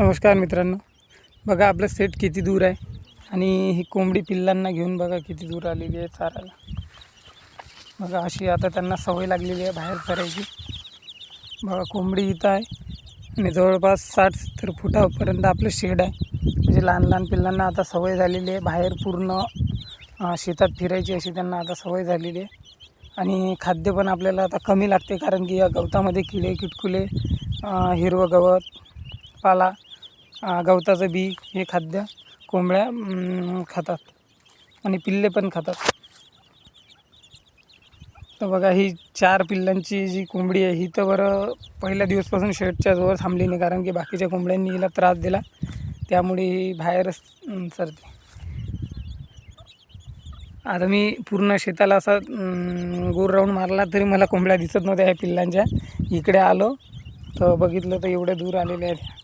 नमस्कार मित्रांनो, बघा आपलं सेट किती दूर आहे आणि ही कोंबडी पिल्लांना घेऊन बघा किती दूर आलेली आहे चारायला. बघा अशी आता त्यांना सवय लागलेली आहे बाहेर चरायची. बघा कोंबडी इथं आहे आणि जवळपास 60-70 फुटापर्यंत आपलं शेड आहे. म्हणजे लहान लहान पिल्लांना आता सवय झालेली आहे बाहेर पूर्ण शेतात फिरायची, अशी त्यांना आता सवय झालेली आहे. आणि खाद्य पण आपल्याला आता कमी लागते, कारण की या गवतामध्ये किडे किटकुले, हिरवं गवत, पाला, गवताचं बी हे खाद्य कोंबड्या खातात आणि पिल्ले पण खातात. तर बघा ही 4 पिल्लांची जी कोंबडी आहे ही तर बरं पहिल्या दिवसपासून शेडच्या जवळ थांबली नाही, कारण की बाकीच्या कोंबड्यांनी हिला त्रास दिला, त्यामुळे ही बाहेरच सरते. आता मी पूर्ण शेताला असा गोल राऊंड मारला तरी मला कोंबड्या दिसत नव्हत्या ह्या पिल्लांच्या. इकडे आलो तर बघितलं तर एवढ्या दूर आलेल्या आहेत.